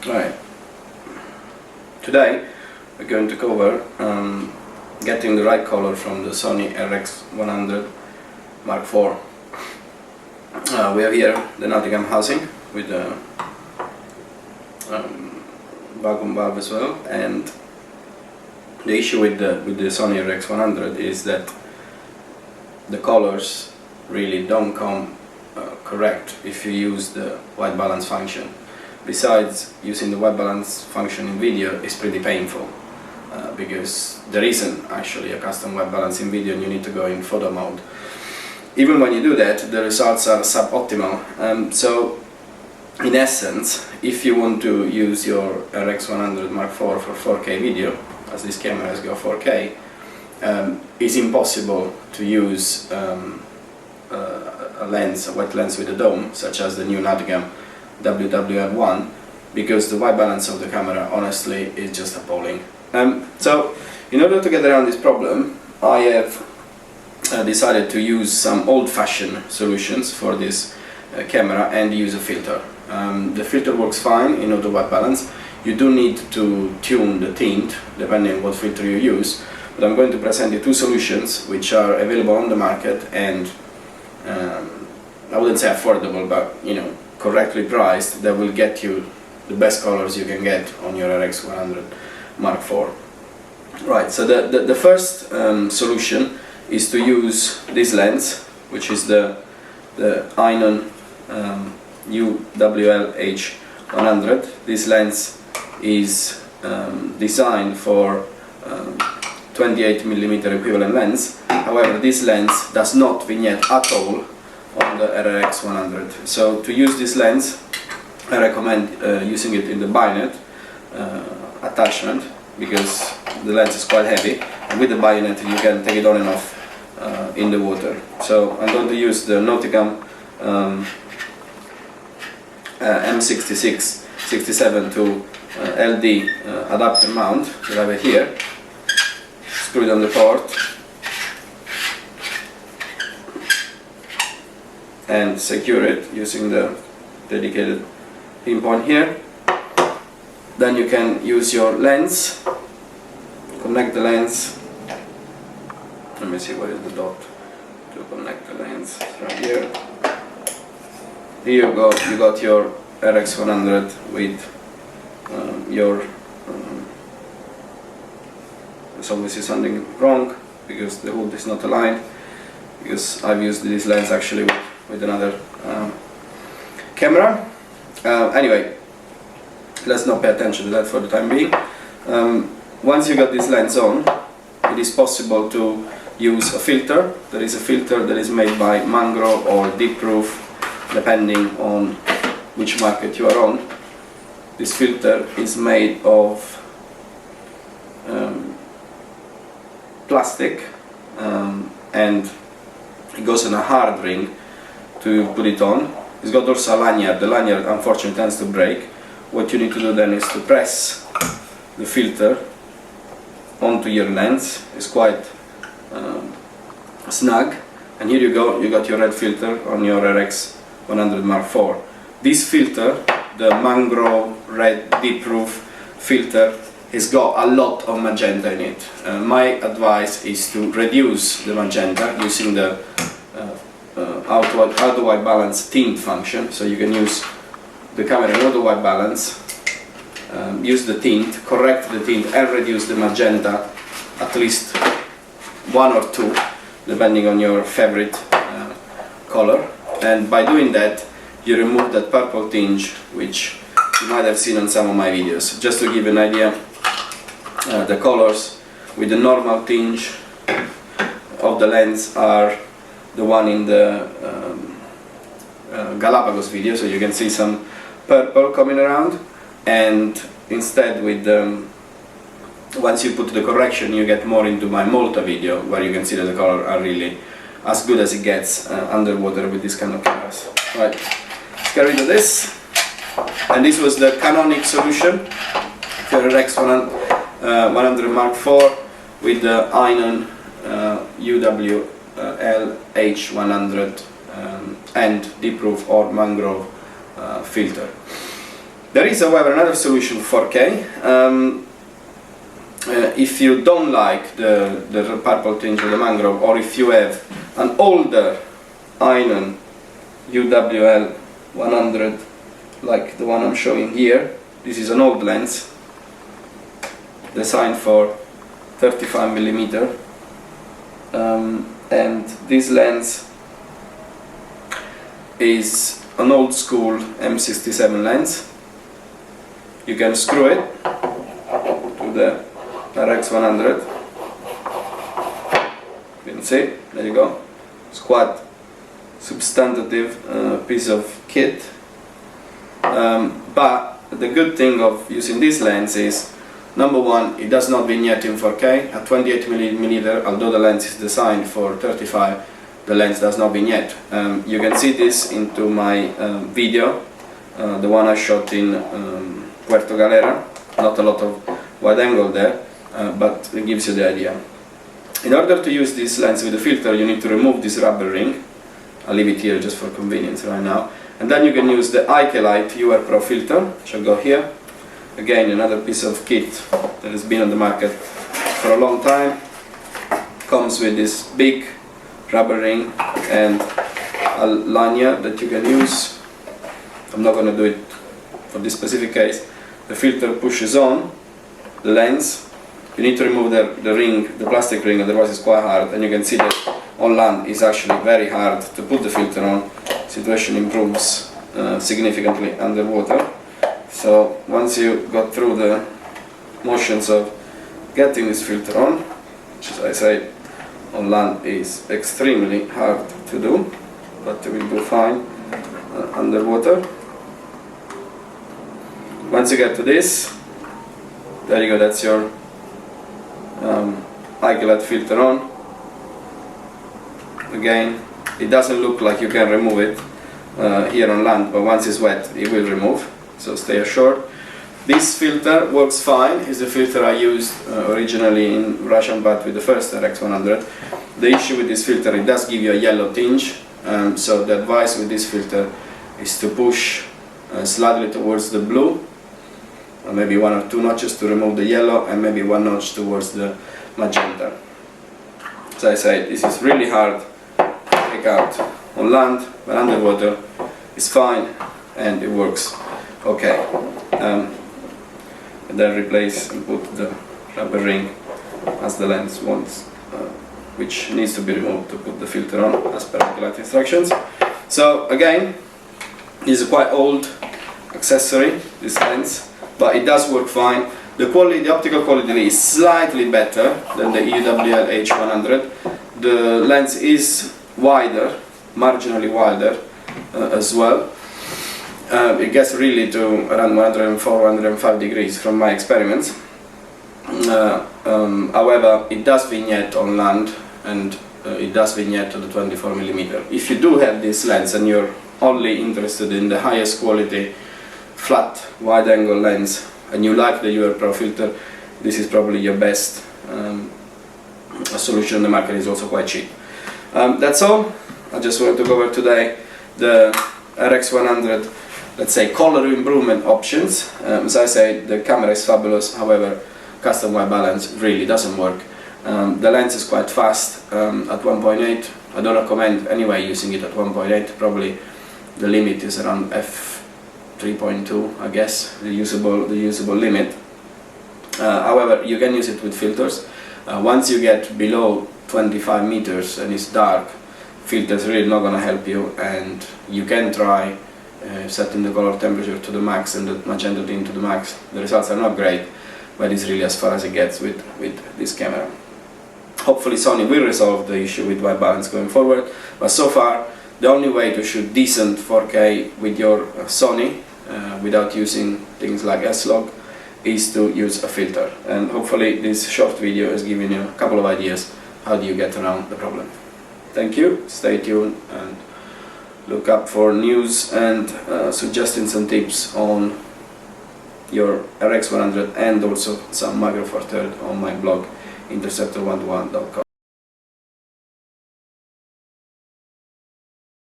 Right. Today we're going to cover getting the right color from the Sony RX100 IV. We have here the Nauticam housing with the vacuum valve as well, and the issue with the Sony RX100 is that the colors really don't come correct if you use the white balance function. Besides, using the white balance function in video is pretty painful because there isn't actually a custom white balance in video and you need to go in photo mode. Even when you do that, the results are suboptimal. So in essence, if you want to use your RX100 IV for 4K video, as these cameras go 4K, it's impossible to use a lens, a white lens with a dome, such as the new Nauticam WWL1, because the white balance of the camera honestly is just appalling. So in order to get around this problem, I have decided to use some old-fashioned solutions for this camera and use a filter. The filter works fine in auto white balance. You do need to tune the tint depending on what filter you use, but I'm going to present you two solutions which are available on the market and I wouldn't say affordable, but correctly priced, that will get you the best colors you can get on your RX100 IV. Right, so the first solution is to use this lens, which is the Inon UWL-H100. This lens is designed for 28mm equivalent lens. However, this lens does not vignette at all on the RX100. So to use this lens, I recommend using it in the bayonet attachment, because the lens is quite heavy, and with the bayonet you can take it on and off in the water. So I'm going to use the Nauticam M66-67 to LD adapter mount that I have here. Screw it on the port and secure it using the dedicated pinpoint here. Then you can use your lens, connect the lens. Let me see, where is the dot to connect the lens? It's right here. Here you go, you got your RX100 with your there's obviously something wrong because the hood is not aligned, because I've used this lens actually with another camera. Anyway, let's not pay attention to that for the time being. Once you got this lens on, it is possible to use a filter. There is a filter that is made by Mangrove or Deeproof, depending on which market you are on. This filter is made of plastic and it goes on a hard ring to put it on. It's got also a lanyard. The lanyard unfortunately tends to break. What you need to do then is to press the filter onto your lens. It's quite snug, and here you go, you got your red filter on your RX100 IV. This filter, the Mangrove Red Deeproof filter, has got a lot of magenta in it. My advice is to reduce the magenta using the auto white balance tint function. So you can use the camera in auto white balance, use the tint, correct the tint and reduce the magenta at least 1 or 2 depending on your favorite color, and by doing that you remove that purple tinge which you might have seen on some of my videos. Just to give you an idea, the colors with the normal tinge of the lens are the one in the Galapagos video, so you can see some purple coming around, and instead with once you put the correction you get more into my Malta video, where you can see that the colors are really as good as it gets underwater with this kind of cameras. Right, let's get rid of this. And this was the canonic solution for RX100 IV with the Inon UWL-H100 and Deeproof or Mangrove filter. There is, however, another solution for 4K. If you don't like the purple tinge of the Mangrove, or if you have an older Inon UWL 100 like the one I'm showing here, this is an old lens designed for 35mm, and this lens is an old school M67 lens. You can screw it to the RX100. You can see, there you go. It's quite substantive piece of kit. But the good thing of using this lens is, number one, it does not vignette in 4K. At 28mm, although the lens is designed for 35, the lens does not vignette. You can see this into my video, the one I shot in Puerto Galera. Not a lot of wide angle there, but it gives you the idea. In order to use this lens with the filter, you need to remove this rubber ring. I'll leave it here just for convenience right now. And then you can use the Ikelite UR Pro filter, which will go here. Again, another piece of kit that has been on the market for a long time. Comes with this big rubber ring and a lanyard that you can use. I'm not going to do it for this specific case. The filter pushes on the lens. You need to remove the ring, the plastic ring, otherwise it's quite hard, and you can see that on land it's actually very hard to put the filter on. Situation improves significantly underwater. So once you got through the motions of getting this filter on, which, as I say, on land is extremely hard to do, but you will do fine underwater. Once you get to this, there you go, that's your Ikelite filter on. Again, it doesn't look like you can remove it here on land, but once it's wet it will remove, so stay assured. This filter works fine. It's the filter I used originally in Russian bat with the first RX100. The issue with this filter, it does give you a yellow tinge, so the advice with this filter is to push slightly towards the blue, maybe 1 or 2 notches to remove the yellow, and maybe 1 notch towards the magenta. As I say, this is really hard to take out on land, but underwater it's fine and it works okay. And then replace and put the rubber ring as the lens wants, which needs to be removed to put the filter on as per Ikelite instructions. So again, this is a quite old accessory, this lens, but it does work fine. The quality, the optical quality is slightly better than the UWL H100. The lens is wider, marginally wider as well. It gets really to around 104, 105 degrees from my experiments. However, it does vignette on land, and it does vignette to the 24mm. If you do have this lens and you're only interested in the highest quality flat wide angle lens, and you like the UR Pro filter, this is probably your best solution on the market. Is also quite cheap. That's all. I just wanted to go over today the RX100, let's say, color improvement options. As I say, the camera is fabulous, however, custom white balance really doesn't work. The lens is quite fast at 1.8. I don't recommend anyway using it at 1.8. Probably the limit is around f3.2, I guess, the usable limit. However, you can use it with filters. Once you get below 25 meters and it's dark, filters really not going to help you, and you can try setting the color temperature to the max and the magenta tint to the max. The results are not great, but it's really as far as it gets with this camera. Hopefully Sony will resolve the issue with white balance going forward, but so far the only way to shoot decent 4K with your Sony without using things like S-Log is to use a filter, and hopefully this short video has given you a couple of ideas how do you get around the problem. Thank you, stay tuned and look up for news and suggestions and tips on your RX100, and also some Mangrove IV on my blog interceptor121.com.